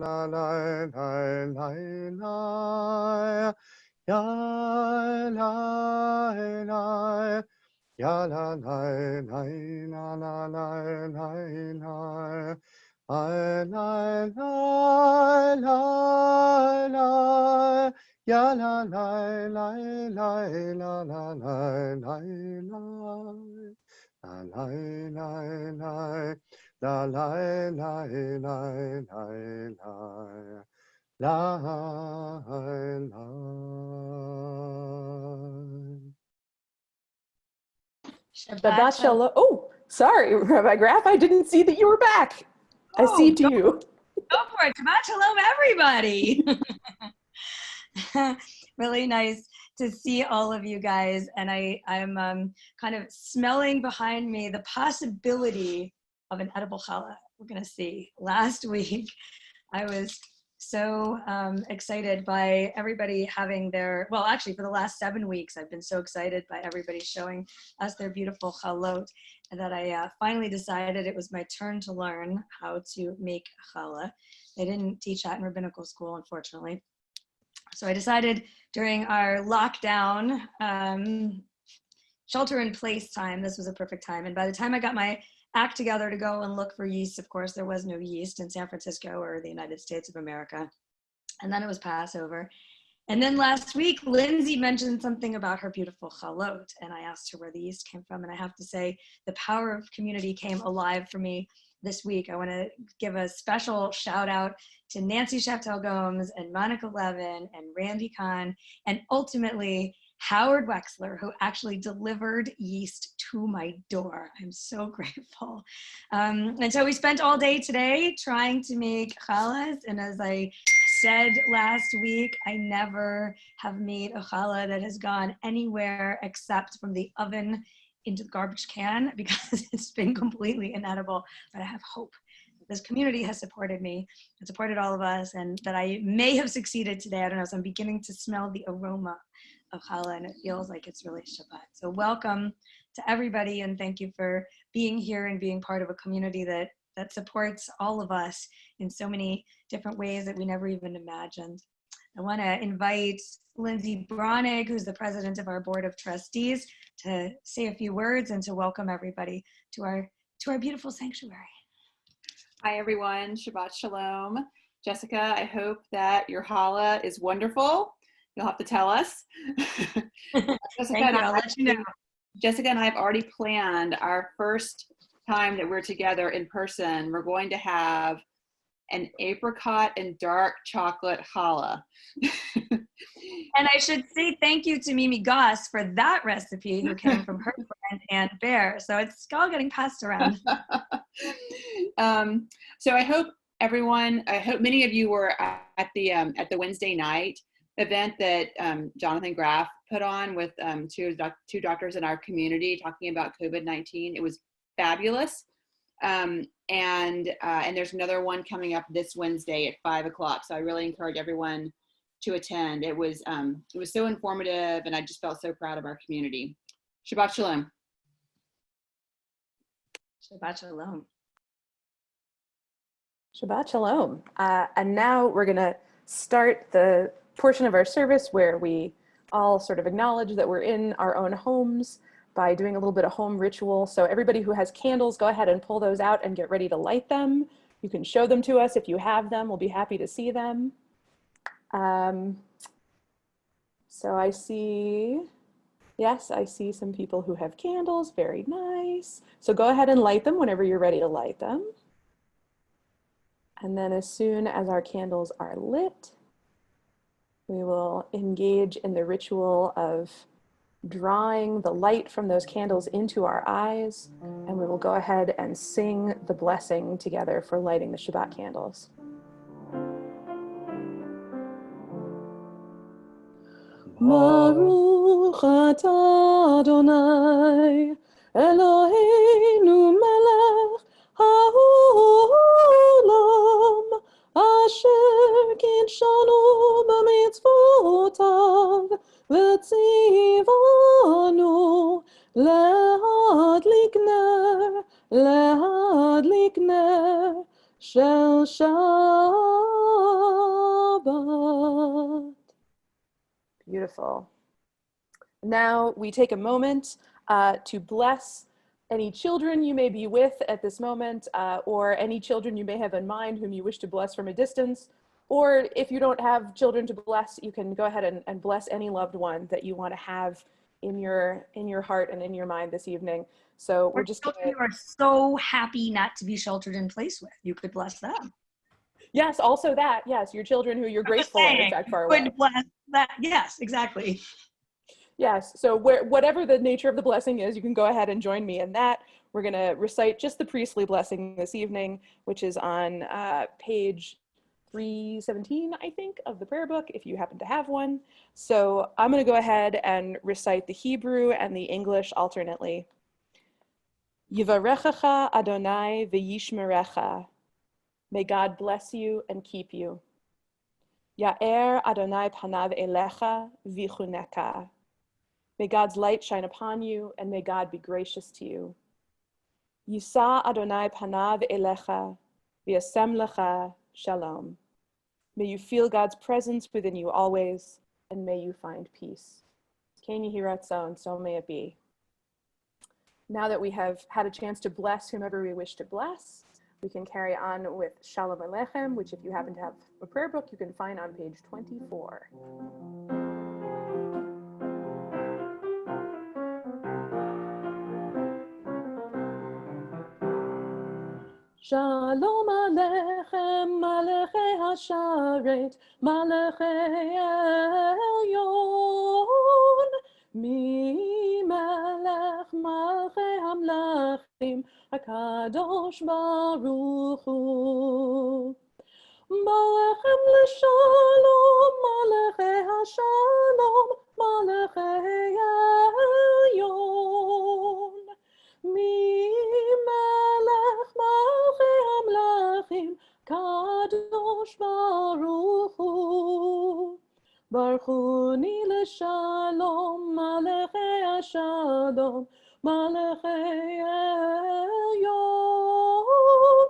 la la la la la, ya la la, ya la la la la la la la la, la la la la, ya la la la la la la la la la. La la la la la la la la la la. Shabbat shalom. Oh, sorry, Rabbi Graf, I didn't see that you were back. I see to you. Go for it. Shabbat shalom, everybody. Really nice to see all of you guys. And I'm kind of smelling behind me the possibility of an edible challah. We're going to see. Last week, I was so excited by everybody having their, well, actually for the last 7 weeks, I've been so excited by everybody showing us their beautiful chalot, and that I finally decided it was my turn to learn how to make challah. They didn't teach that in rabbinical school, unfortunately. So I decided during our lockdown, shelter in place time, this was a perfect time. And by the time I got my act together to go and look for yeast, of course, there was no yeast in San Francisco or the United States of America. And then it was Passover. And then last week, Lindsay mentioned something about her beautiful chalot. And I asked her where the yeast came from. And I have to say, the power of community came alive for me this week. I want to give a special shout out to Nancy Shaftel Gomes and Monica Levin and Randy Kahn, and ultimately Howard Wexler, who actually delivered yeast to my door. I'm so grateful. And so we spent all day today trying to make challahs. And as I said last week, I never have made a challah that has gone anywhere except from the oven into the garbage can, because it's been completely inedible. But I have hope. This community has supported me and supported all of us, and that I may have succeeded today. I don't know, so I'm beginning to smell the aroma of challah, and it feels like it's really Shabbat. So welcome to everybody, and thank you for being here and being part of a community that supports all of us in so many different ways that we never even imagined. I want to invite Lindsay Bronig, who's the president of our board of trustees, to say a few words and to welcome everybody to our beautiful sanctuary. Hi, everyone. Shabbat shalom. Jessica, I hope that your challah is wonderful. You'll have to tell us. I'll let you know. Jessica and I have already planned our first time that we're together in person. We're going to have an apricot and dark chocolate challah. And I should say thank you to Mimi Goss for that recipe, who came from her friend Ann Bear. So it's all getting passed around. So I hope many of you were at the Wednesday night event that Jonathan Graf put on with two doctors in our community talking about COVID-19. It was fabulous. And there's another one coming up this Wednesday at 5 o'clock. So I really encourage everyone to attend. It was so informative, and I just felt so proud of our community. Shabbat shalom. Shabbat shalom. Shabbat shalom. And now we're going to start the portion of our service where we all sort of acknowledge that we're in our own homes by doing a little bit of home ritual. So everybody who has candles, go ahead and pull those out and get ready to light them. You can show them to us if you have them. We'll be happy to see them. So I see, yes, I see some people who have candles. Very nice. So go ahead and light them whenever you're ready to light them. And then as soon as our candles are lit, we will engage in the ritual of drawing the light from those candles into our eyes, and we will go ahead and sing the blessing together for lighting the Shabbat candles. Baruch atah Adonai Eloheinu melech haolam asher kidshanu b'mitzvotav v'tzivanu להדליק נר של Shabbat. Beautiful. Now we take a moment to bless any children you may be with at this moment, or any children you may have in mind whom you wish to bless from a distance. Or if you don't have children to bless, you can go ahead and bless any loved one that you want to have in your heart and in your mind this evening. So we're just children you are so happy not to be sheltered in place with. You could bless them. Yes, also that. Yes, your children who you're grateful are in fact far away. Bless that. Yes, exactly. Yes, so whatever the nature of the blessing is, you can go ahead and join me in that. We're going to recite just the priestly blessing this evening, which is on page 317, I think, of the prayer book, if you happen to have one. So I'm going to go ahead and recite the Hebrew and the English alternately. Yivarechacha Adonai v'yishmerecha. May God bless you and keep you. Ya'er Adonai panav elecha v'chuneka. May God's light shine upon you, and may God be gracious to you. Yisa Adonai panav elecha v'yasem lecha shalom. May you feel God's presence within you always, and may you find peace. Ken Yehi Ratzon, so may it be. Now that we have had a chance to bless whomever we wish to bless, we can carry on with Shalom Aleichem, which if you happen to have a prayer book, you can find on page 24. Shalom Aleichem, Malachei HaSharet, Malachei Elyon, Mi Melech Malchei HaMlachim, HaKadosh Baruch Hu. Malachem l'shalom, Malachei HaShalom, Malachei Elyon, Mi Melech Malchei HaMlachim, Kadosh Baruch Hu. Baruchuni l'shalom, Malachei HaShalom, Malachei Elyon,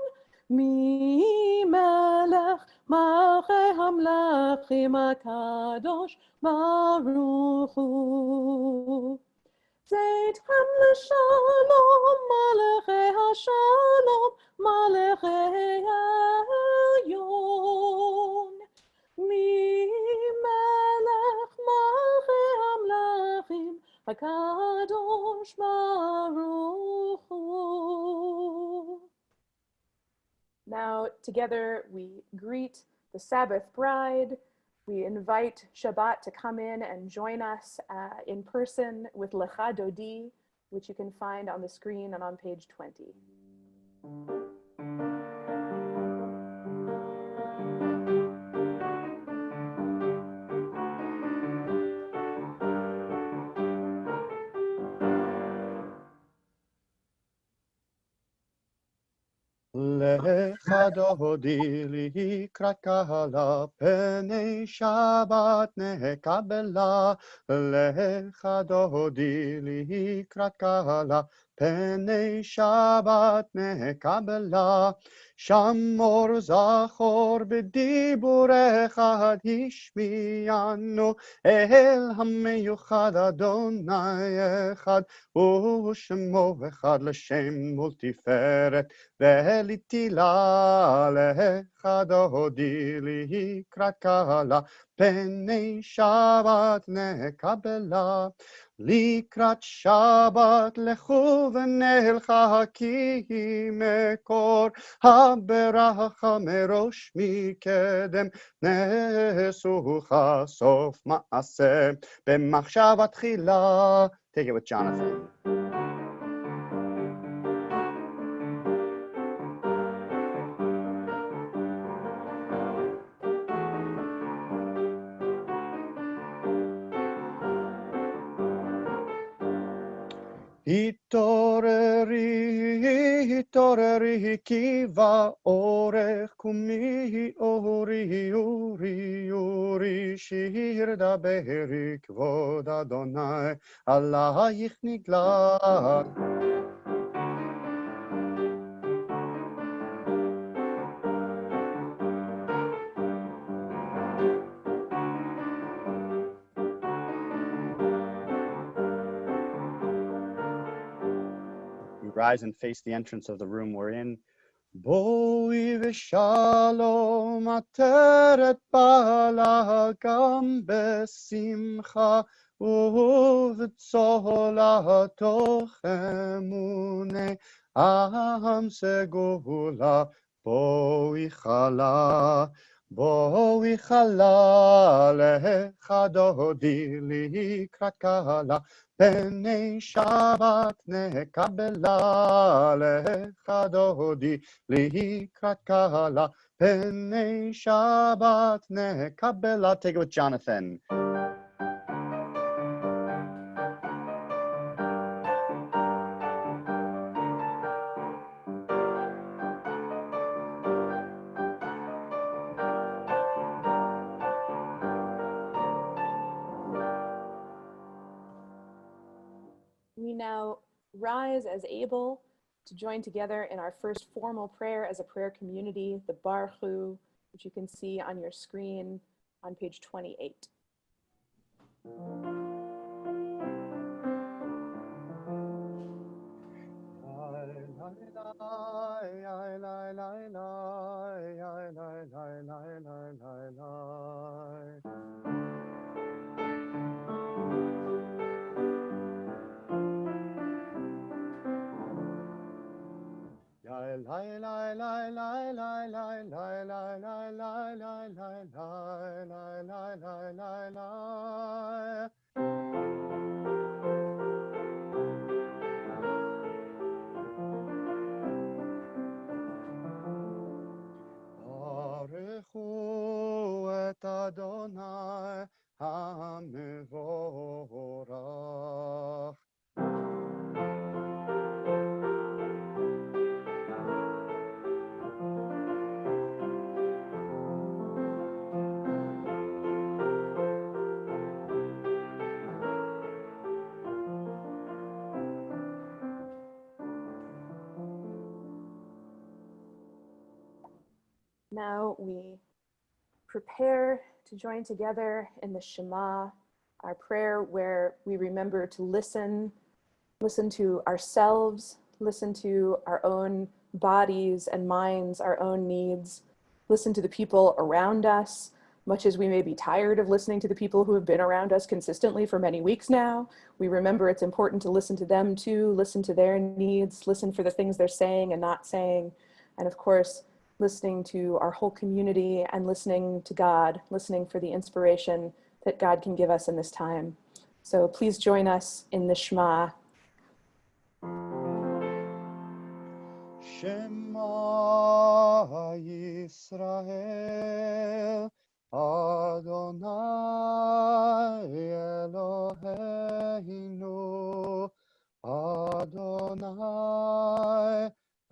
Mi Melech Malchei HaMlachim, HaKadosh Baruch Hu. Zeitchem l'shalom, Malachei HaShalom, Malachei Elyon, Mi Melech Malchei HaMlachim, HaKadosh Baruch Hu. Now together we greet the Sabbath bride. We invite Shabbat to come in and join us in person with Lecha Dodi, which you can find on the screen and on page 20. Lecha dodi likrat kahala, penei Shabbat nekabela. Lecha dodi likrat kahala, penei Shabbat nekabela. Shamor zachor b'dibur echad hishmianu, el hameyuchad Adonai echad, u'shemo echad l'shem multiferet. ולתהילה לך דודי לקראת קהלה, פני שבת נקבלה. לקראת שבת לכו ונלכה, כי מקור הברכה מראש מקדם, נשוך סוף מעשה במחשבה תחילה. Take it with Jonathan. התעוררי, התעוררי, כי באורך קומי, אורי, אורי, אורי, שיר דברי, כבוד אדוני, עלייך נגלה. rise and face the entrance of the room we're in. Boi v'shalom ateret bala gam besimcha uv'tzola toch emune am segula boi chala lecha dodi likrat kala B'nei Shabbat nekabela lecha dodi likrat kala B'nei Shabbat nekabela. Take it with Jonathan. We now rise as able to join together in our first formal prayer as a prayer community, the Baruch Hu, which you can see on your screen on page 28. Baruchu et Adonai HaMevorach. Now we prepare to join together in the Shema, our prayer where we remember to listen to ourselves, listen to our own bodies and minds, our own needs, listen to the people around us, much as we may be tired of listening to the people who have been around us consistently for many weeks now. We remember it's important to listen to them too, listen to their needs, listen for the things they're saying and not saying, and of course, listening to our whole community and listening to God, listening for the inspiration that God can give us in this time. So please join us in the Shema. Shema Yisrael Adonai Eloheinu Adonai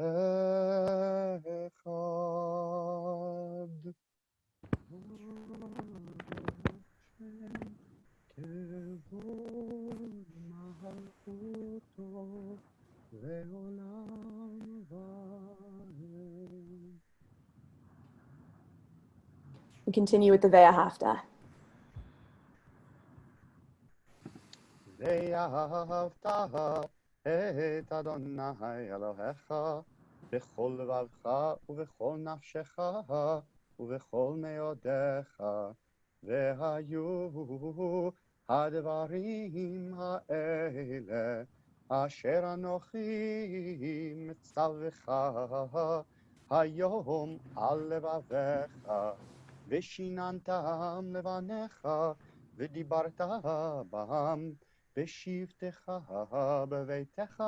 Echad. Kevod Malchuto Leolam Vaed. We continue with the Ve'ahavta. ואהבת את אדוני אלוהיך בכל לבבך ובכל נפשך ובכל מאודיך, והיו הדברים האלה אשר אנוכי מצווך היום על לבביך, ושיננתם לבניך ודיברת בם בשבתך בביתך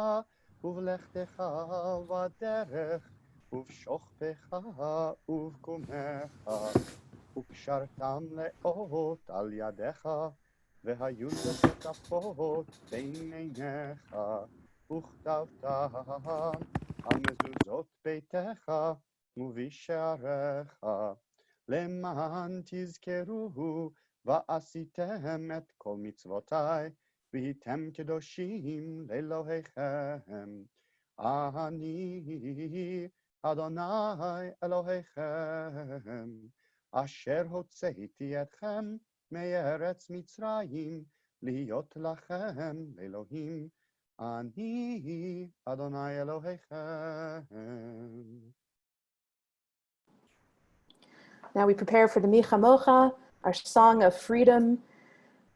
ובלכתך בדרך ובשוכבך ובקומך, וקשרתם לאות על ידיך, והיו לשותפות בין עיניך, וכתבתם על מזוזות ביתך ובשעריך, למען תזכרו ועשיתם את כל מצוותי, והייתם קדושים לאלוהיכם. אני אדוני אלוהיכם, אשר הוצאתי אתכם מארץ מצרים, להיות לכם לאלוהים, Ani Adonai Elohechem. Now we prepare for the Mi Chamocha, our song of freedom.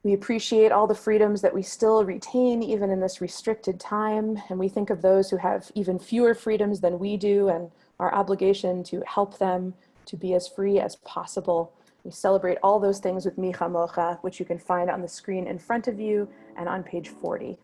We appreciate all the freedoms that we still retain even in this restricted time, and we think of those who have even fewer freedoms than we do and our obligation to help them to be as free as possible. We celebrate all those things with Mi Chamocha, which you can find on the screen in front of you and on page 40.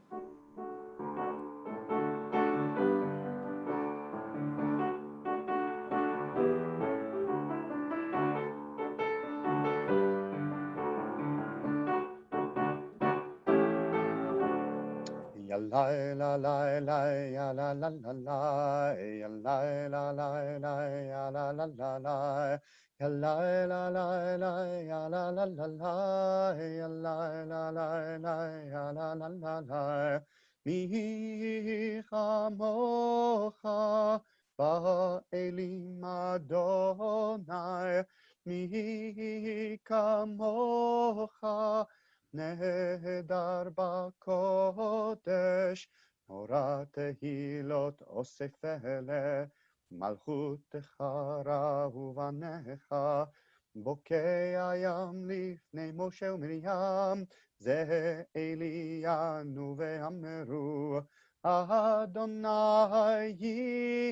Ya la la la la ya la la la la ya la la la la ya la la la la ya la la la la ya la la la la ya la la la la ya la la la la mi chamocha ba'elim Adonai mi kamocha נהדר בקודש, נורא תהילות אוסף אלה, מלכותך רעו בניך, בוקע ים לפני משה ומרים, זה אלינו ואמרו, אדוני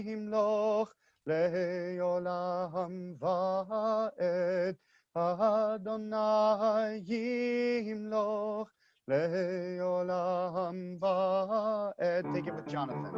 ימלוך לעולם ועד, Adonai yimloch le'olam va'ed. Take it with Jonathan.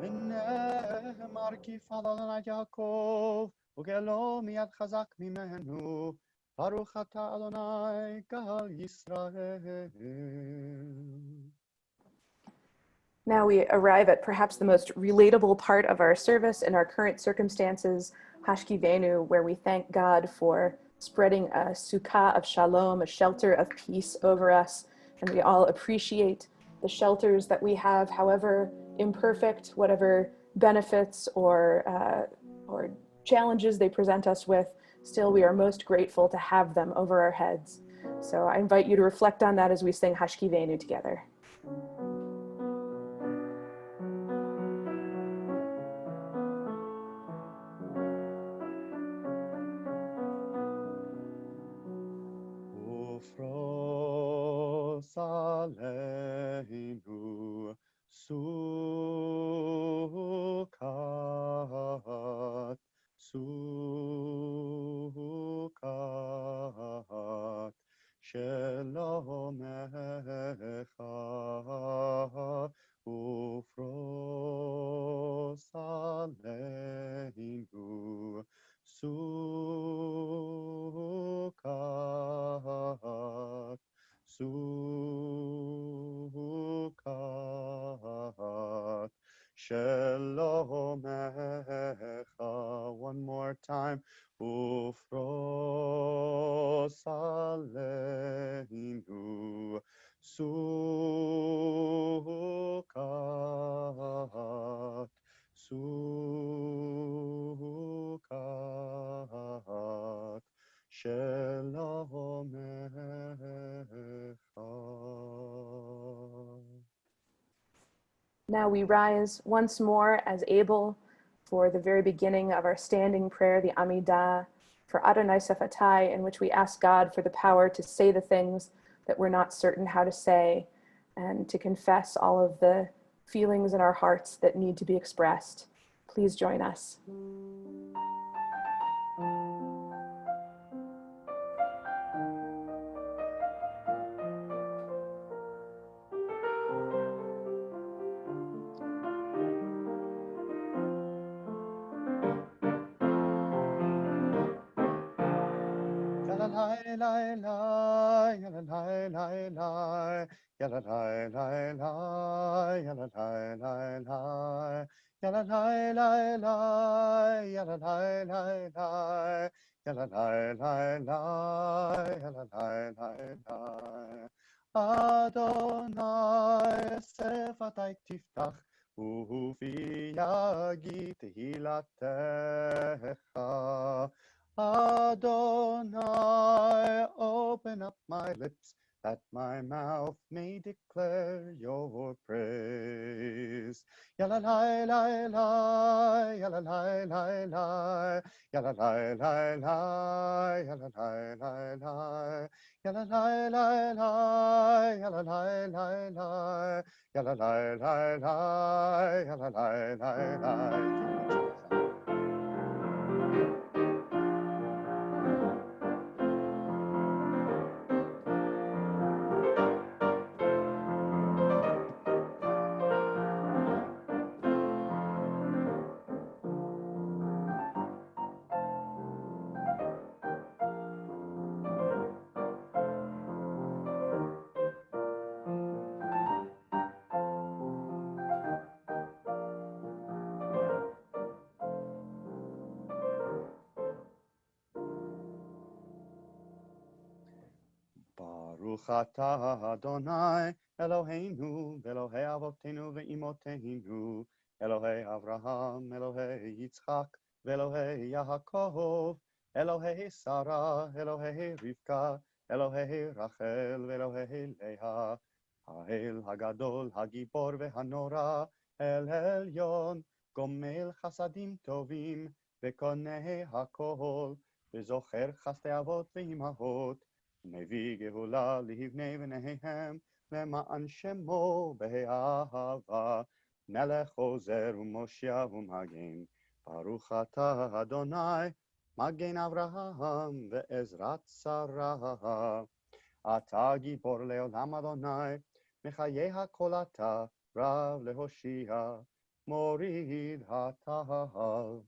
ונאמר כי פעל אדוני יעקב, וגאלו מיד חזק ממנו, ברוך אתה אדוני גאל ישראל. Now we arrive at perhaps the most relatable part of our service in our current circumstances, Hashkivenu, where we thank God for spreading a sukkah of shalom, a shelter of peace over us. And we all appreciate the shelters that we have, however imperfect, whatever benefits or challenges they present us with. Still, we are most grateful to have them over our heads. So I invite you to reflect on that as we sing Hashkivenu together. ופרוס עלינו סוכת שלומך ופרוס עלינו סוכת שלומך. One more time. ופרוס עלינו סוכת שלומך. Now we rise once more as able for the very beginning of our standing prayer, the Amidah, for Adonai Sefatai, in which we ask God for the power to say the things that we're not certain how to say, and to confess all of the feelings in our hearts that need to be expressed. Please join us. La lai lai yalla lai lai lai, yalla lai lai lai, yalla lai lai lai, yalla lai lai lai, yalla lai lai lai, yalla lai lai lai, yalla lai lai lai. Adonai sefatai tiftach, ufi yagi tehilatecha. Adonai, open up my lips, that my mouth may declare your praise. Yalla lai lai lai, yalla lai lai lai, yalla lai lai lai, yalla lai lai lai, yalla lai lai lai, yalla lai lai lai, yalla lai lai lai, yalla lai lai lai. Baruch atah Adonai, Eloheinu, Elohei Avotenu ve'imotenu, Elohei Avraham, Elohei Yitzchak, Elohei Yaakov, Elohei Sarah, Elohei Rivka, Elohei Rachel, Elohei Leah, Ha'el Hagadol, Hagibor ve'hanora, El Elyon, Gomel Chasadim Tovim, Ve'konei HaKol, Ve'zocher Chastei Avot ve'imahot, מביא גאולה לבני בניהם למען שמו באהבה, מלך עוזר ומושיע ומגן. ברוך אתה אדוני מגן אברהם ועזרת שרה. אתה גיבור לעולם אדוני, מחיי הכל אתה רב להושיע, מוריד הטל,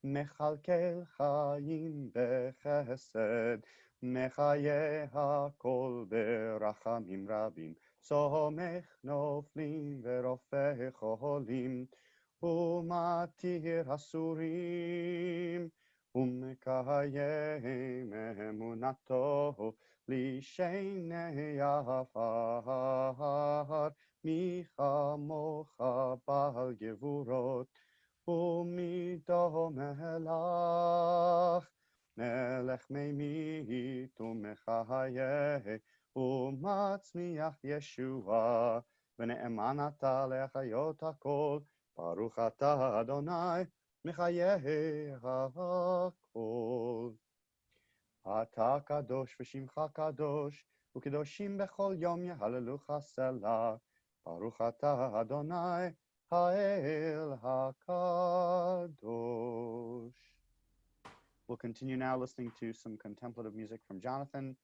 מכלכל חיים בחסד, מחיי הכל ברחמים רבים, סומך נופלים ורופא חולים, ומתיר אסורים, ומקיים אמונתו לשני עפר, מי כמוך בעל גבורות, ומי דומה לך, מלך ממית ומחיה ומצמיח ישועה, ונאמן אתה להחיות הכל, ברוך אתה אדוני מחיי הכל. אתה קדוש ושמך קדוש, וקדושים בכל יום יהללוך סלה, ברוך אתה אדוני האל הקדוש. We'll continue now listening to some contemplative music from Jonathan,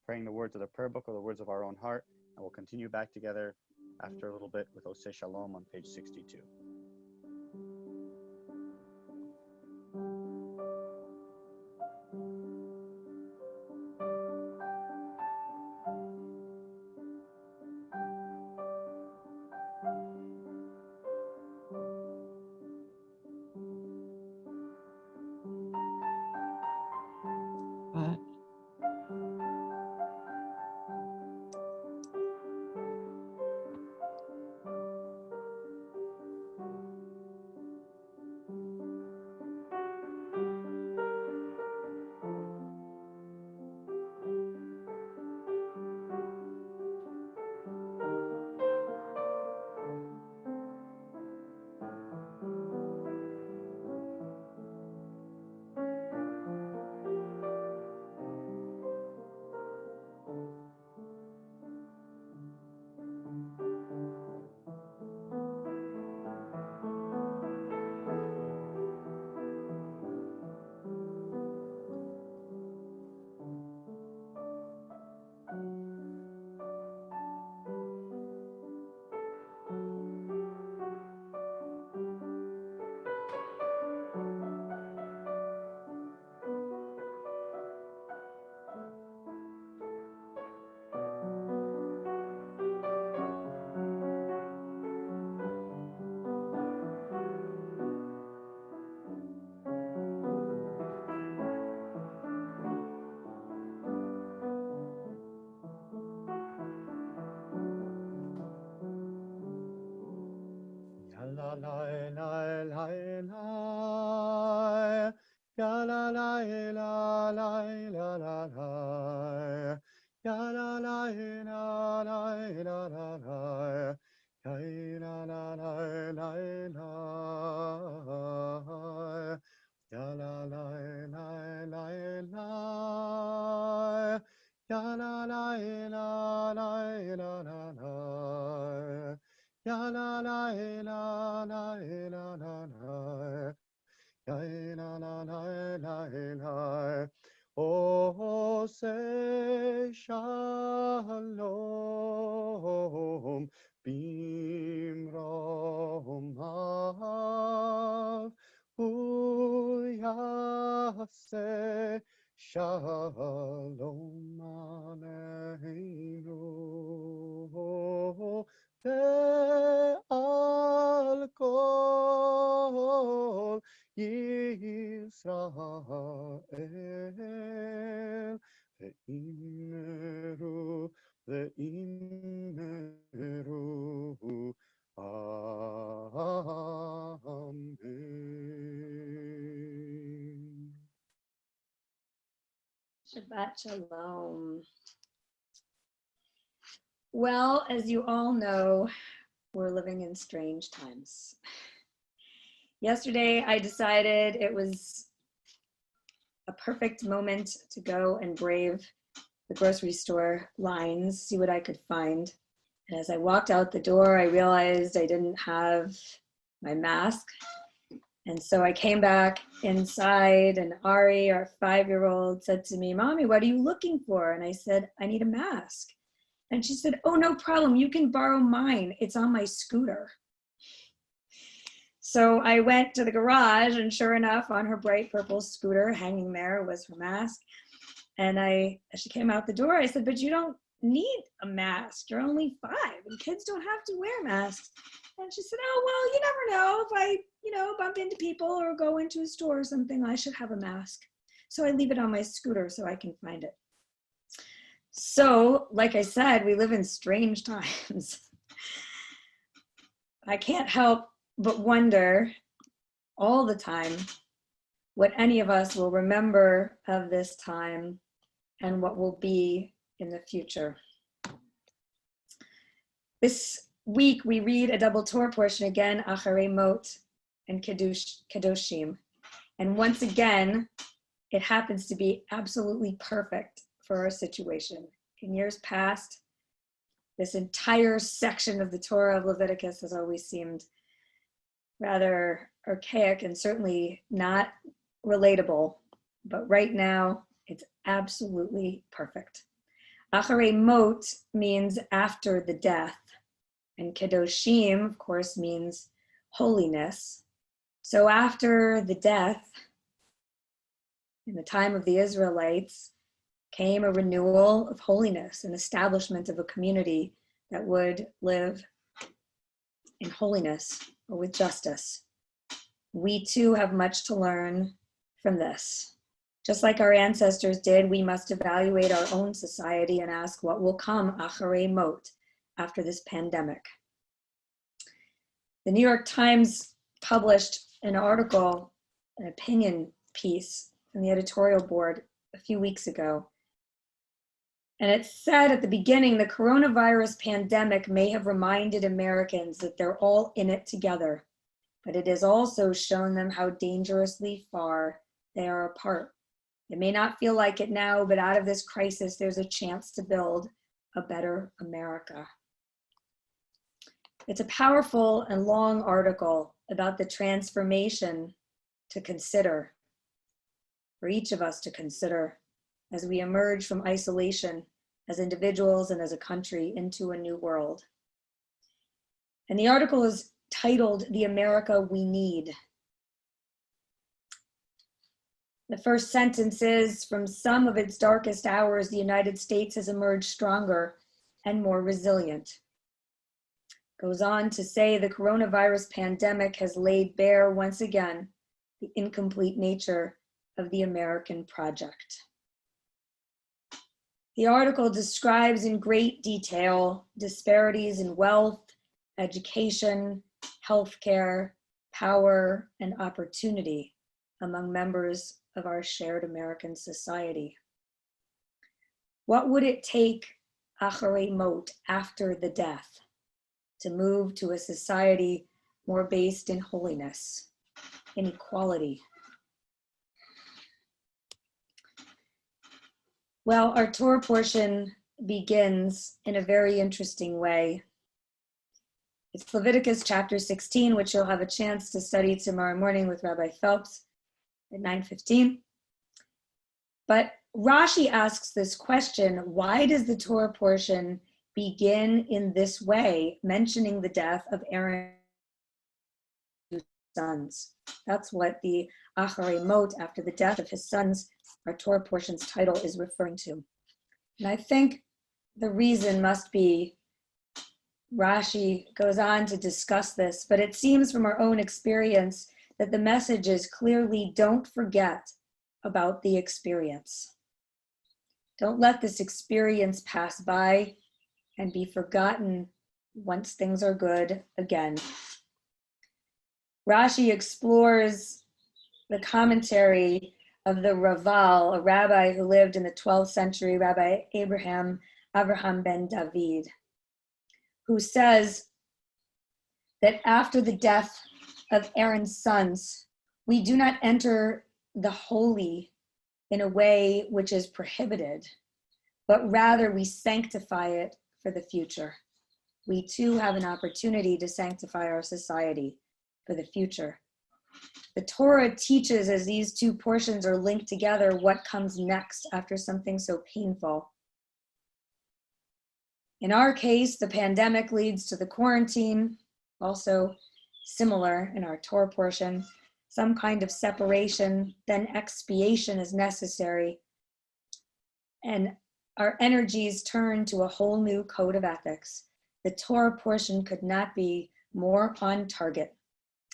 praying the words of the prayer book or the words of our own heart, and we'll continue back together after a little bit with Oseh Shalom on page 62. ya la la la la la la la, ya la la la la la, ya la la la la la, ya la la la la la la la, ya la la la la la la la. La la la la la la. Oh, say shalom, bimromav, uyase shalom aleinu. Ve'al kol Yisrael ve'immeru Amen. Shabbat Shalom. Well, as you all know, we're living in strange times. Yesterday, I decided it was a perfect moment to go and brave the grocery store lines, see what I could find. And as I walked out the door, I realized I didn't have my mask. And so I came back inside, and Ari, our 5-year-old, said to me, "Mommy, what are you looking for?" And I said, "I need a mask." And she said, "Oh, no problem. You can borrow mine. It's on my scooter." So I went to the garage, and sure enough, on her bright purple scooter, hanging there was her mask. And as she came out the door, I said, "But you don't need a mask. You're only 5, and kids don't have to wear masks." And she said, "Oh, well, you never know. If I, bump into people or go into a store or something, I should have a mask." So I leave it on my scooter so I can find it. So, like I said, we live in strange times. I can't help but wonder all the time what any of us will remember of this time and what will be in the future. This week we read a double Torah portion again, Acharei Mot and Kedoshim. And once again, it happens to be absolutely perfect for our situation. In years past, this entire section of the Torah of Leviticus has always seemed rather archaic and certainly not relatable. But right now, it's absolutely perfect. Acharei Mot means after the death. And Kedoshim, of course, means holiness. So after the death, in the time of the Israelites, came a renewal of holiness, an establishment of a community that would live in holiness or with justice. We too have much to learn from this. Just like our ancestors did, we must evaluate our own society and ask what will come Acharei Mot, after this pandemic. The New York Times published an article, an opinion piece from the editorial board a few weeks ago. And it said at the beginning, the coronavirus pandemic may have reminded Americans that they're all in it together, but it has also shown them how dangerously far they are apart. It may not feel like it now, but out of this crisis, there's a chance to build a better America. It's a powerful and long article about the transformation to consider, for each of us to consider, as we emerge from isolation as individuals and as a country into a new world. And the article is titled, "The America We Need." The first sentence is, "From some of its darkest hours, the United States has emerged stronger and more resilient." Goes on to say the coronavirus pandemic has laid bare once again the incomplete nature of the American project. The article describes in great detail disparities in wealth, education, healthcare, power, and opportunity among members of our shared American society. What would it take, acharei mot, after the death, to move to a society more based in holiness, in equality? Well, our Torah portion begins in a very interesting way. It's Leviticus chapter 16, which you'll have a chance to study tomorrow morning with Rabbi Phelps at 9:15. But Rashi asks this question: why does the Torah portion begin in this way, mentioning the death of Aaron's sons? That's what the Acharei Mot, after the death of his sons, our Torah portion's title is referring to. And I think the reason must be, Rashi goes on to discuss this, but it seems from our own experience that the message is clearly, don't forget about the experience. Don't let this experience pass by and be forgotten once things are good again. Rashi explores the commentary of the Raval, a rabbi who lived in the 12th century, Rabbi Avraham ben David, who says that after the death of Aaron's sons, we do not enter the holy in a way which is prohibited, but rather we sanctify it for the future. We too have an opportunity to sanctify our society for the future. The Torah teaches, as these two portions are linked together, what comes next after something so painful. In our case, the pandemic leads to the quarantine, also similar in our Torah portion. Some kind of separation, then expiation is necessary, and our energies turn to a whole new code of ethics. The Torah portion could not be more on target.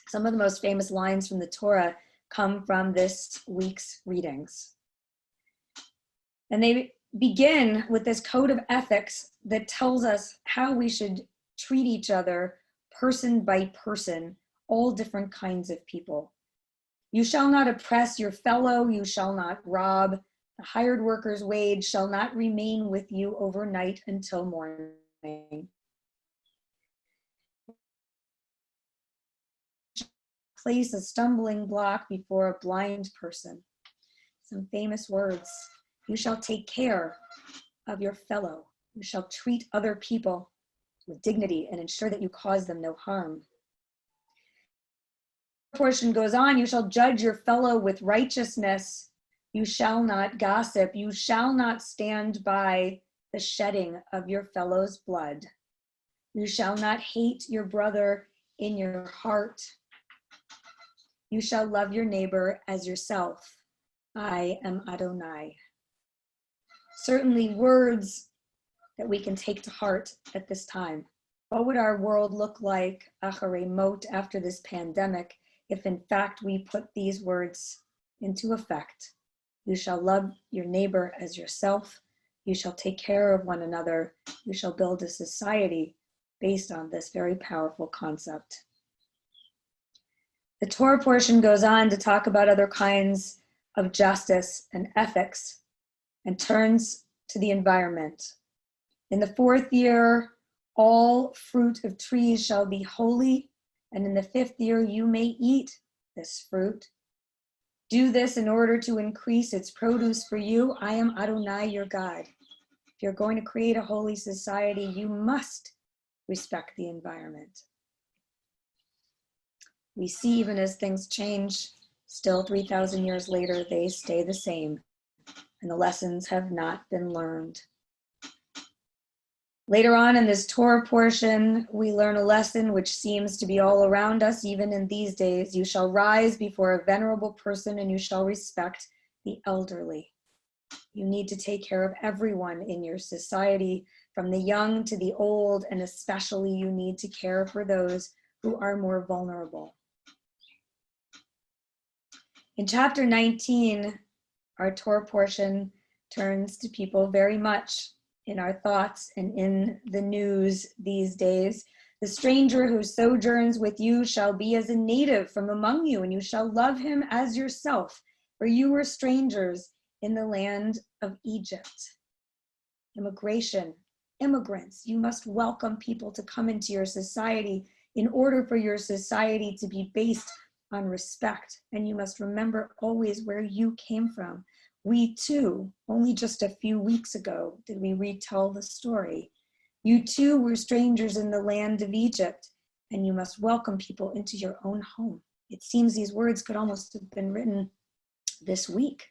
Some of the most famous lines from the Torah come from this week's readings. And they begin with this code of ethics that tells us how we should treat each other, person by person, all different kinds of people. You shall not oppress your fellow, you shall not rob. The hired worker's wage shall not remain with you overnight until morning. Place a stumbling block before a blind person. Some famous words. You shall take care of your fellow. You shall treat other people with dignity and ensure that you cause them no harm. The portion goes on, you shall judge your fellow with righteousness. You shall not gossip. You shall not stand by the shedding of your fellow's blood. You shall not hate your brother in your heart. You shall love your neighbor as yourself. I am Adonai. Certainly words that we can take to heart at this time. What would our world look like, acharei mot, after this pandemic, if in fact we put these words into effect? You shall love your neighbor as yourself. You shall take care of one another. You shall build a society based on this very powerful concept. The Torah portion goes on to talk about other kinds of justice and ethics and turns to the environment. In the 4th year, all fruit of trees shall be holy, and in the 5th year you may eat this fruit. Do this in order to increase its produce for you. I am Adonai, your God. If you're going to create a holy society, you must respect the environment. We see even as things change, still 3,000 years later, they stay the same, and the lessons have not been learned. Later on in this Torah portion, we learn a lesson which seems to be all around us, even in these days. You shall rise before a venerable person and you shall respect the elderly. You need to take care of everyone in your society, from the young to the old, and especially you need to care for those who are more vulnerable. In chapter 19, our Torah portion turns to people very much in our thoughts and in the news these days. The stranger who sojourns with you shall be as a native from among you, and you shall love him as yourself, for you were strangers in the land of Egypt. Immigration, immigrants, you must welcome people to come into your society in order for your society to be based on respect. And you must remember always where you came from. We too, only just a few weeks ago, did we retell the story. You too were strangers in the land of Egypt, and you must welcome people into your own home. It seems these words could almost have been written this week.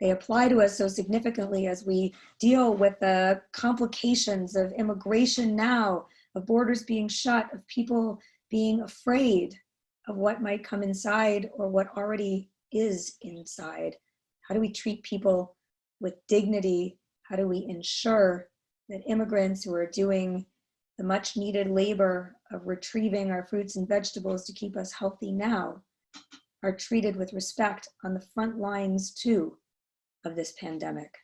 They apply to us so significantly as we deal with the complications of immigration now, of borders being shut, of people being afraid of what might come inside or what already is inside. How do we treat people with dignity? How do we ensure that immigrants who are doing the much needed labor of retrieving our fruits and vegetables to keep us healthy now are treated with respect on the front lines too of this pandemic?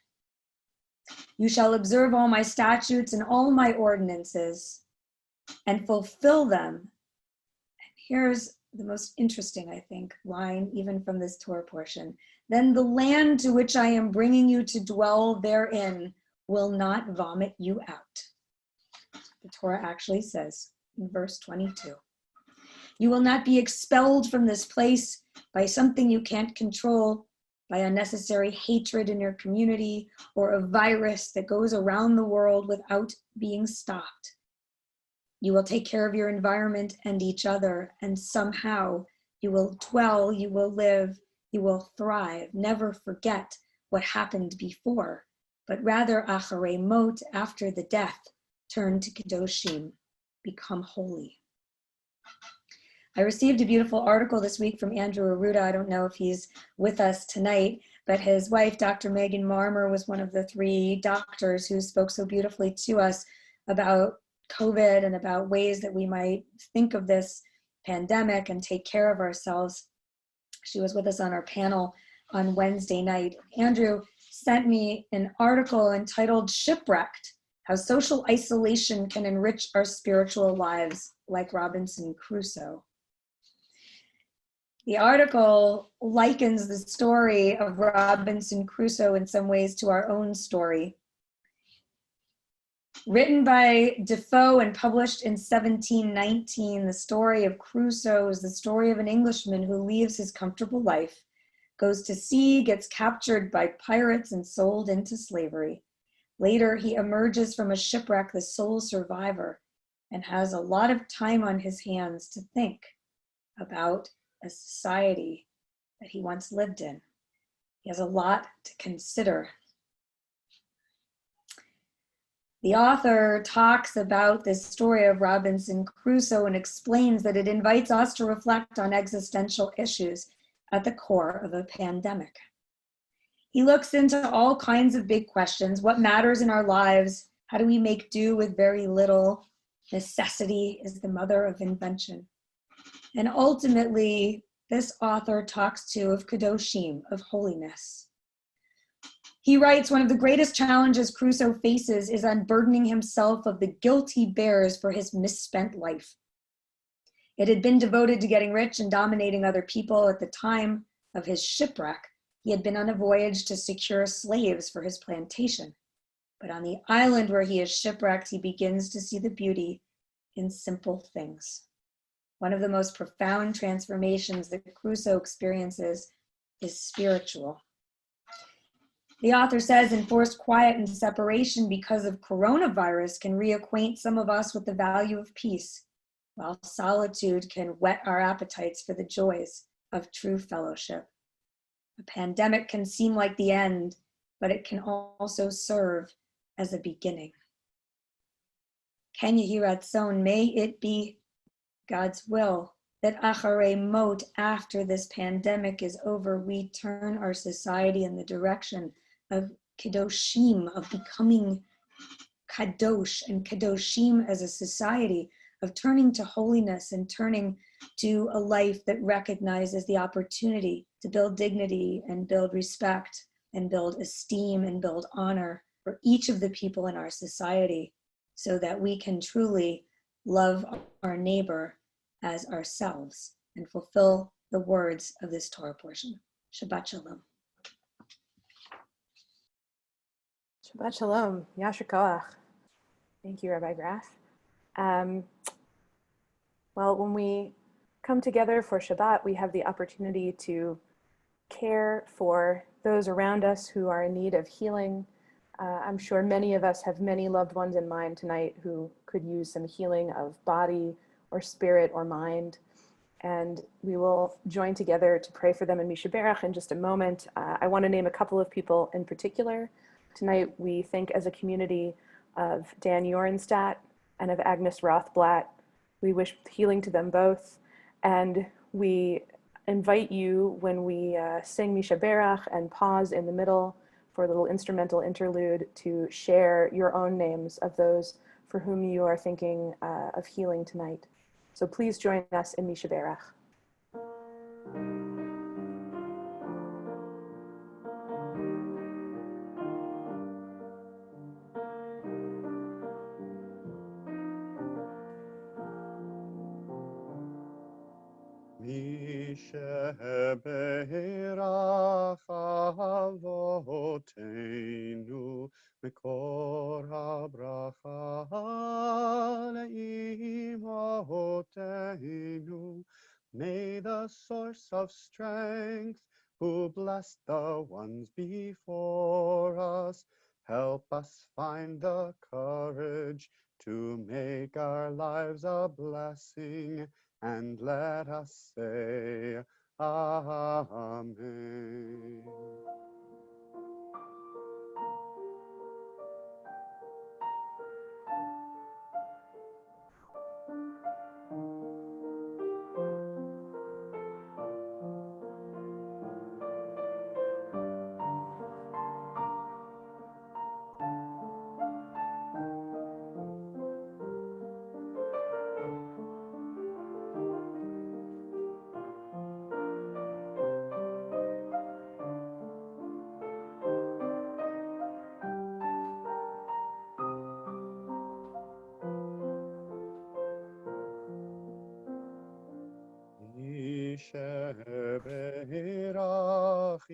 You shall observe all my statutes and all my ordinances and fulfill them. And here's the most interesting, I think, line even from this Torah portion. Then the land to which I am bringing you to dwell therein will not vomit you out. The Torah actually says in verse 22, you will not be expelled from this place by something you can't control, by unnecessary hatred in your community, or a virus that goes around the world without being stopped. You will take care of your environment and each other, and somehow you will dwell, you will live, you will thrive. Never forget what happened before, but rather acharei mot, after the death, turn to kedoshim, become holy. I received a beautiful article this week from Andrew Arruda. I don't know if he's with us tonight, but his wife, Dr. Megan Marmer, was one of the 3 doctors who spoke so beautifully to us about COVID and about ways that we might think of this pandemic and take care of ourselves. She was with us on our panel on Wednesday night. Andrew sent me an article entitled Shipwrecked: How Social Isolation Can Enrich Our Spiritual Lives, like Robinson Crusoe. The article likens the story of Robinson Crusoe in some ways to our own story. Written by Defoe and published in 1719, the story of Crusoe is the story of an Englishman who leaves his comfortable life, goes to sea, gets captured by pirates and sold into slavery. Later, he emerges from a shipwreck the sole survivor and has a lot of time on his hands to think about a society that he once lived in. He has a lot to consider. The author talks about this story of Robinson Crusoe and explains that it invites us to reflect on existential issues at the core of a pandemic. He looks into all kinds of big questions. What matters in our lives? How do we make do with very little? Necessity is the mother of invention. And ultimately, this author talks too of kedoshim, of holiness. He writes, one of the greatest challenges Crusoe faces is unburdening himself of the guilt he bears for his misspent life. It had been devoted to getting rich and dominating other people. At the time of his shipwreck, he had been on a voyage to secure slaves for his plantation. But on the island where he is shipwrecked, he begins to see the beauty in simple things. One of the most profound transformations that Crusoe experiences is spiritual. The author says enforced quiet and separation because of coronavirus can reacquaint some of us with the value of peace, while solitude can whet our appetites for the joys of true fellowship. A pandemic can seem like the end, but it can also serve as a beginning. Ken Yehi Ratzon, may it be God's will that acharei mot, after this pandemic is over, we turn our society in the direction of kedoshim, of becoming kadosh, and kedoshim as a society, of turning to holiness and turning to a life that recognizes the opportunity to build dignity and build respect and build esteem and build honor for each of the people in our society, so that we can truly love our neighbor as ourselves and fulfill the words of this Torah portion. Shabbat Shalom. Shabbat Shalom, Yasher Koach. Thank you, Rabbi Graf. Well, when we come together for Shabbat, we have the opportunity to care for those around us who are in need of healing. I'm sure many of us have many loved ones in mind tonight who could use some healing of body or spirit or mind. And we will join together to pray for them in Mishaberach in just a moment. I want to name a couple of people in particular. Tonight, we think as a community of Dan Jorenstadt and of Agnes Rothblatt. We wish healing to them both. And we invite you, when we sing Mishaberach and pause in the middle for a little instrumental interlude, to share your own names of those for whom you are thinking of healing tonight. So please join us in Mishaberach. Mishaberach avoteinu Mekor habracha le'imahoteinu. May the source of strength, who blessed the ones before us, help us find the courage to make our lives a blessing, and let us say, Amen. Mishaberach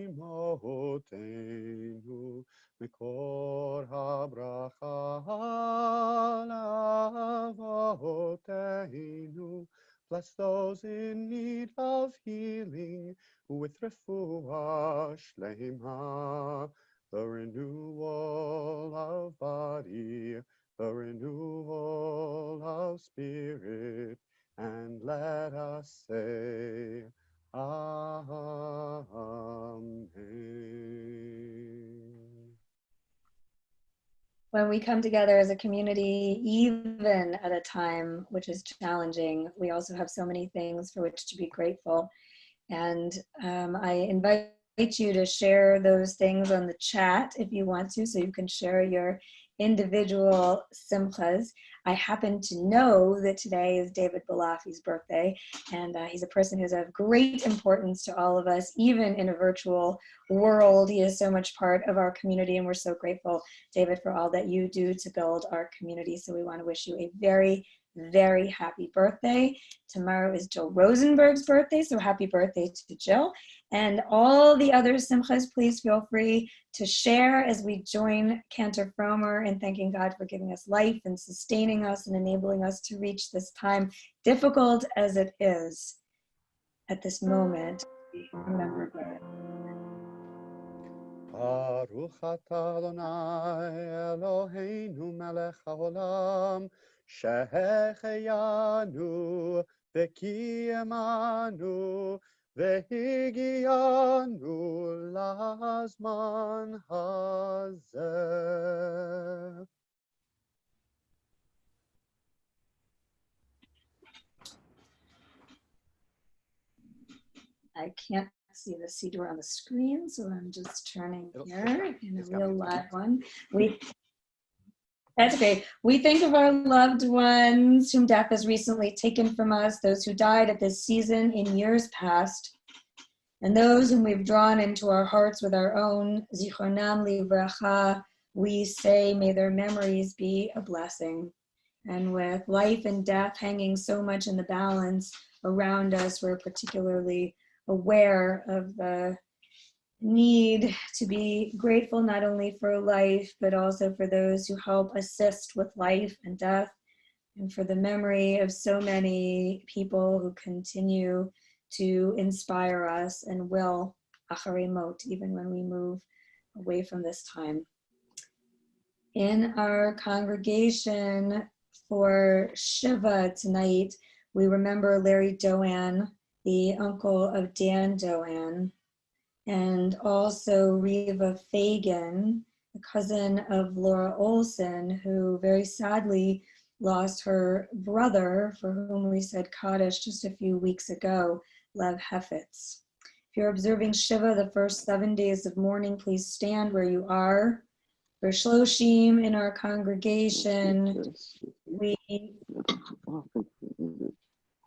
imoteinu Mekor habracha la'avoteinu. Bless those in need of healing with refuah shlema, the renewal of body, the renewal of spirit, and let us say, Amen. When we come together as a community, even at a time which is challenging, we also have so many things for which to be grateful. And I invite you to share those things on the chat if you want to, so you can share your individual simchas. I happen to know that today is David Balafi's birthday, and he's a person who's of great importance to all of us, even in a virtual world. He is so much part of our community, and we're so grateful, David, for all that you do to build our community. So we want to wish you a very, very happy birthday. Tomorrow is Jill Rosenberg's birthday, so happy birthday to Jill. And all the other simchas, please feel free to share as we join Cantor Frommer in thanking God for giving us life and sustaining us and enabling us to reach this time, difficult as it is at this moment. Remember God. Baruch atah Adonai Eloheinu melech haolam, shehecheyanu v'kiyemanu v'higiyanu lazman hazeh. I can't see the Siddur on the screen, so I'm just turning here in a real live one. That's okay. We think of our loved ones whom death has recently taken from us, those who died at this season in years past, and those whom we've drawn into our hearts with our own Zichronam Livracha. We say, may their memories be a blessing. And with life and death hanging so much in the balance around us, we're particularly aware of the need to be grateful not only for life, but also for those who help assist with life and death, and for the memory of so many people who continue to inspire us and will acharei mot, even when we move away from this time. In our congregation for Shiva tonight, we remember Larry Doan, the uncle of Dan Doan, and also Reva Fagan, the cousin of Laura Olson, who very sadly lost her brother, for whom we said Kaddish just a few weeks ago, Lev Hefetz. If you're observing Shiva the first 7 days of mourning, please stand where you are. For Shloshim in our congregation,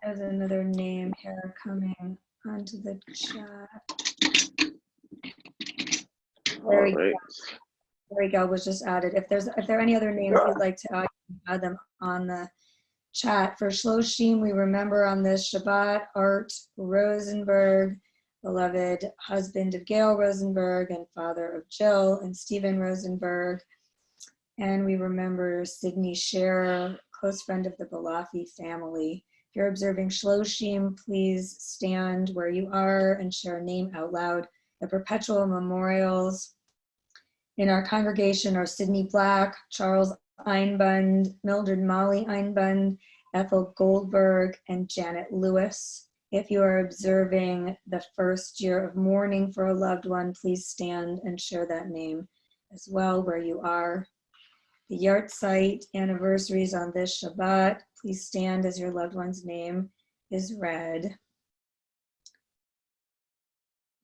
there's another name here coming onto the chat. There we go, was just added. If there are any other names you'd like to add them on the chat. For Shloshim, we remember on this Shabbat Art Rosenberg, beloved husband of Gail Rosenberg and father of Jill and Stephen Rosenberg. And we remember Sidney Scherer, close friend of the Balafi family. If you're observing Shloshim, please stand where you are and share a name out loud. The perpetual memorials in our congregation are Sidney Black, Charles Einbund, Mildred Molly Einbund, Ethel Goldberg, and Janet Lewis. If you are observing the first year of mourning for a loved one, please stand and share that name as well where you are. The Yahrzeit anniversaries on this Shabbat, please stand as your loved one's name is read.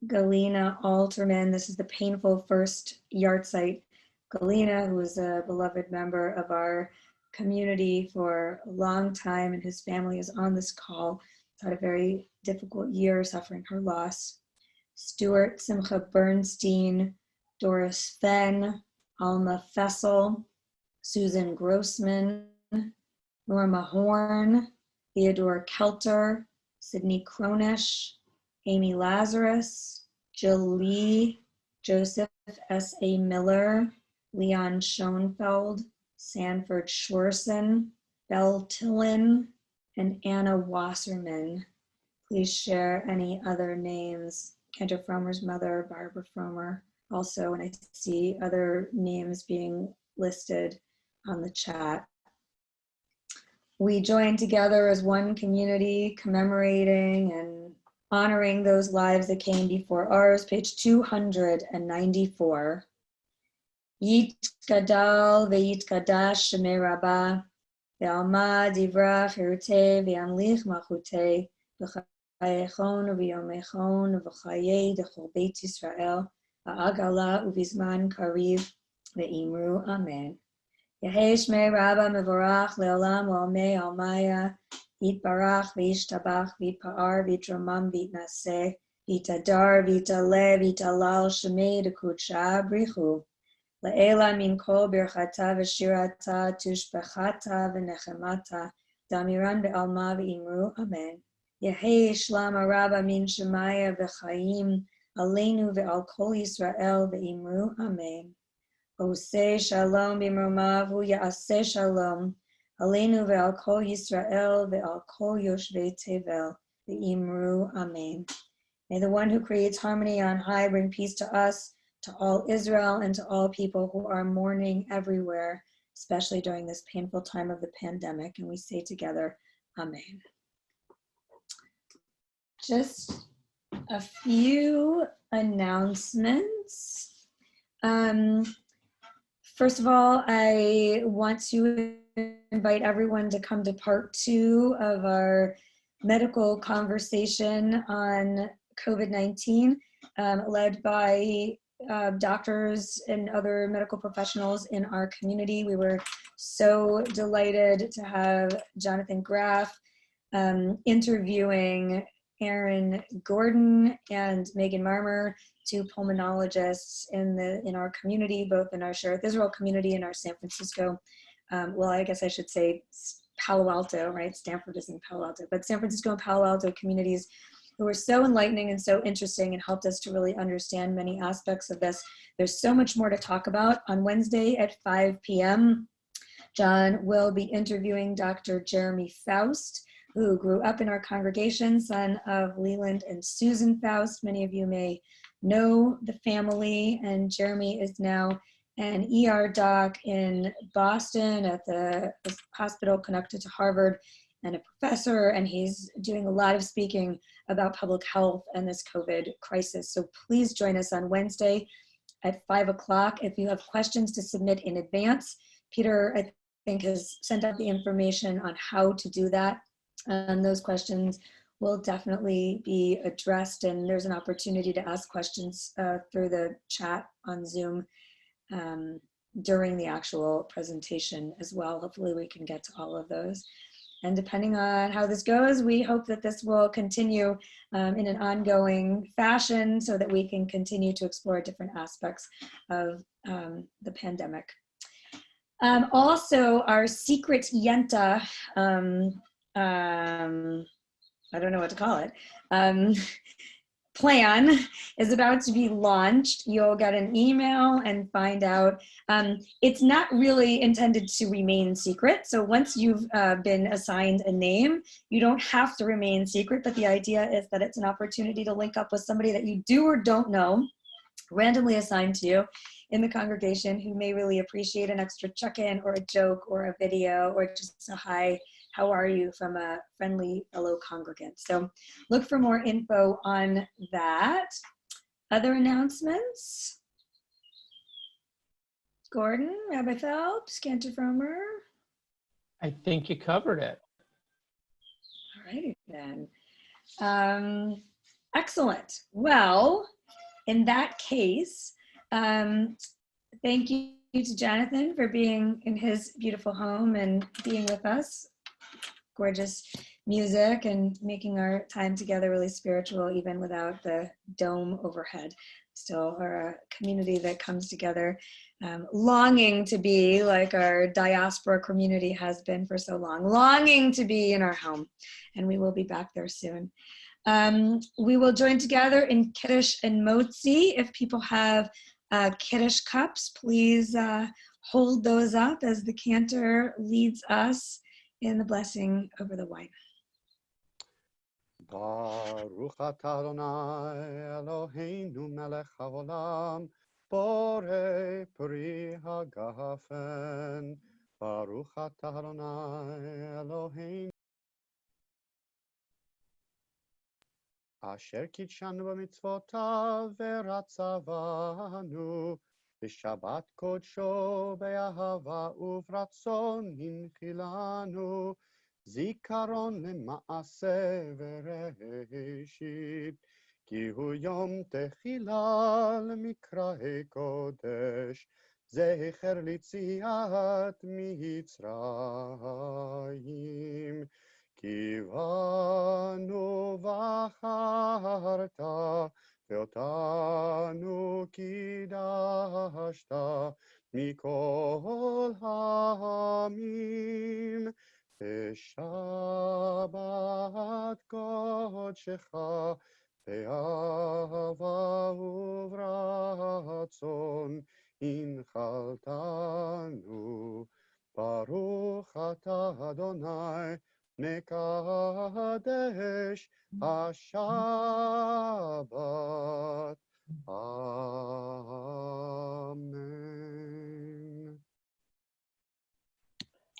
Galina Alterman, this is the painful first Yahrzeit. Galina, who was a beloved member of our community for a long time, and his family is on this call. Had a very difficult year suffering her loss. Stuart Simcha Bernstein, Doris Fenn, Alma Fessel, Susan Grossman, Norma Horn, Theodore Kelter, Sydney Cronish, Amy Lazarus, Jill Lee, Joseph S.A. Miller, Leon Schoenfeld, Sanford Schwerson, Belle Tillin, and Anna Wasserman. Please share any other names. Cantor Frommer's mother, Barbara Frommer. Also, and I see other names being listed on the chat. We join together as one community, commemorating and honoring those lives that came before ours. Page 294. Yitkadal ve'yitkadash shemei rabbah. Ve'alma divra chirutei ve'amlich malchutei v'chayechon u'v'yomechon u'v'chayei dechol beit Yisrael ha'agala u'vizman kariv ve'imru amen. Yehei shmei rabba mevorach le'olam u'amei almaya yitbarach ve'yishtabach v'yitpa'ar v'yitramam v'yitnaseh v'yitadar v'yitaleh v'yitalal shemei dekudsha brichu. Le'ela min kol birchata v'shirata tushbechata v'nechemata damiran be'alma v'imru amen. Yehei shlam rabba min shemaya v'chaim aleinu ve'al kol Yisrael ve'imru amen. Oseh shalom b'mromav ya'aseh shalom aleinu ve'al kol Yisrael ve'al kol yoshvei tevel ve'imru amen. May the one who creates harmony on high bring peace to us, to all Israel, and to all people who are mourning everywhere, especially during this painful time of the pandemic. And we say together, Amen. Just a few announcements. First of all, I want to invite everyone to come to part 2 of our medical conversation on COVID-19, led by doctors and other medical professionals in our community. We were so delighted to have Jonathan Graf interviewing Aaron Gordon and Megan Marmer, 2 pulmonologists in our community, both in our Sherith Israel community and our San Francisco, well, I guess I should say Palo Alto, right? Stanford is in Palo Alto, but San Francisco and Palo Alto communities, who were so enlightening and so interesting and helped us to really understand many aspects of this. There's so much more to talk about. On Wednesday at 5 p.m., John will be interviewing Dr. Jeremy Faust, who grew up in our congregation, son of Leland and Susan Faust. Many of you may know the family, and Jeremy is now an ER doc in Boston at the hospital connected to Harvard, and a professor, and he's doing a lot of speaking about public health and this COVID crisis. So please join us on Wednesday at 5 o'clock. If you have questions to submit in advance, Peter, I think, has sent out the information on how to do that. And those questions will definitely be addressed, and there's an opportunity to ask questions through the chat on Zoom during the actual presentation as well. Hopefully we can get to all of those. And depending on how this goes, we hope that this will continue in an ongoing fashion so that we can continue to explore different aspects of the pandemic. Also, our secret Yenta, I don't know what to call it, plan is about to be launched. You'll get an email and find out. It's not really intended to remain secret. So once you've been assigned a name, you don't have to remain secret, but the idea is that it's an opportunity to link up with somebody that you do or don't know, randomly assigned to you in the congregation, who may really appreciate an extra check-in or a joke or a video or just a hi, how are you, from a friendly fellow congregant. So look for more info on that. Other announcements? Gordon, Rabbi Phelps, Cantor Frommer? I think you covered it. All righty then. Excellent. Well, in that case, thank you to Jonathan for being in his beautiful home and being with us. Gorgeous music and making our time together really spiritual, even without the dome overhead. Still are a community that comes together, longing to be like our diaspora community has been for so long, longing to be in our home, and we will be back there soon. We will join together in Kiddush and Motzi. If people have Kiddush cups, please hold those up as the cantor leads us in the blessing over the wine. Baruch atah Adonai Eloheinu melech haolam, borei pri hagafen. Baruch atah Adonai Eloheinu asher kitshanu b'mitzvotav v'ratzavanu b'shabbat kodsho be'ahava uvratzon hinchilanu zikaron lema'aseh v'reshit ki hu yom techila l'mikra'e kodesh zecher litziat mitzrayim kivanu v'acharta ve'otanu kidashta mikol ha'amim Shabbat Kodshecha Be'ahava uvratzon Inchaltanu Baruch atah Adonai Mekadesh HaShabbat. Amen.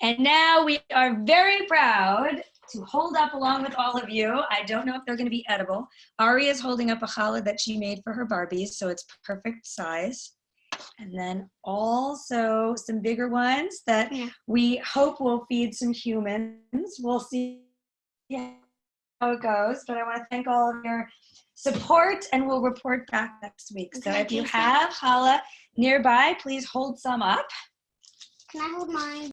And now we are very proud to hold up, along with all of you, I don't know if they're going to be edible, Ari is holding up a challah that she made for her Barbies, so it's perfect size. And then also some bigger ones that we hope will feed some humans. We'll see how it goes, but I want to thank all of your support, and we'll report back next week. So if you have challah nearby, please hold some up. Can I hold mine?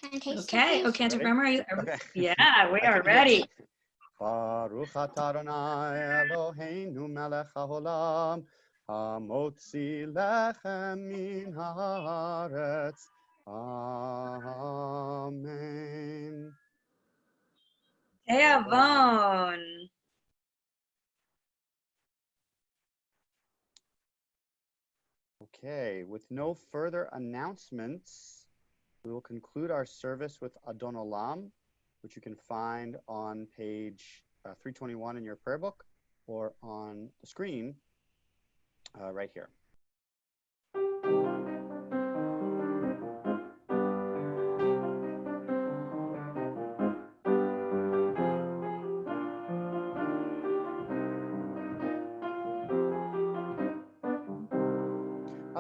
Can I taste Okay. it, Oh, Cantor Ready? Frommer, are you? Okay. Yeah, we I are think, ready. yes. Baruch atah Adonai Eloheinu melech haolam, hamotzi lechem min haaretz. Amen. Avon. Okay, with no further announcements, we will conclude our service with Adon Olam, which you can find on page 321 in your prayer book or on the screen right here.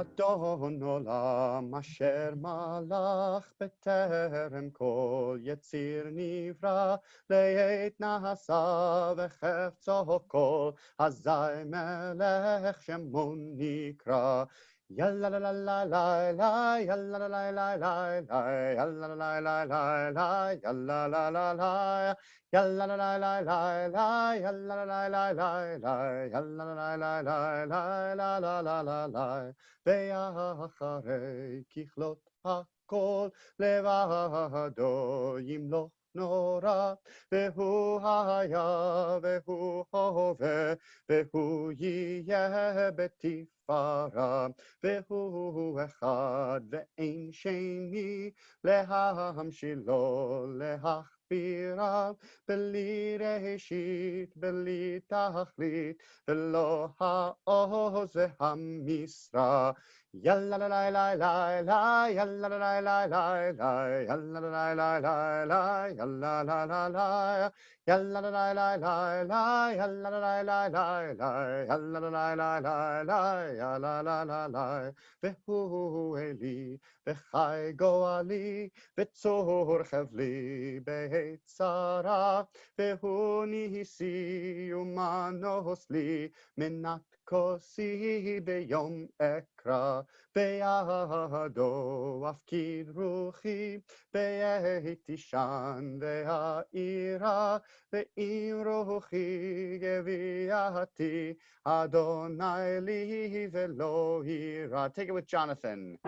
Adon Olam asher malach beterem kol yetzir nivra le'et nasa v'chefzo kol hazai melech shemon nikra. Yalla la la la la la, yalla la la la la la, yalla la la la la la, yalla la la la. Yalla la la la la la, yalla la la la la la, yalla la la la la la, la la la la. ואחרי ככלות הכל לבדו ימלוך נורא, והוא היה והוא הווה והוא יהיה בתפארה, והוא אחד ואין שני להמשילו להכבירה, בלי ראשית בלי תכלית ולא העוז והמשרה. Yalla la la la la la, yalla la la la la la, yalla la la la la la, yalla la la la, yalla la la la la la, yalla la la la la la, yalla la la la la la, yalla la la la. והוא אלי וחי גואלי וצור חבלי בעת צרה, והוא ניסי ומנוס לי מנת כוסי ביום אקרא, בידו אפקיד רוחי בעת תישן והעירה, ואם רוחי גביעתי אדוני לי ולא יירא. Take it with Jonathan.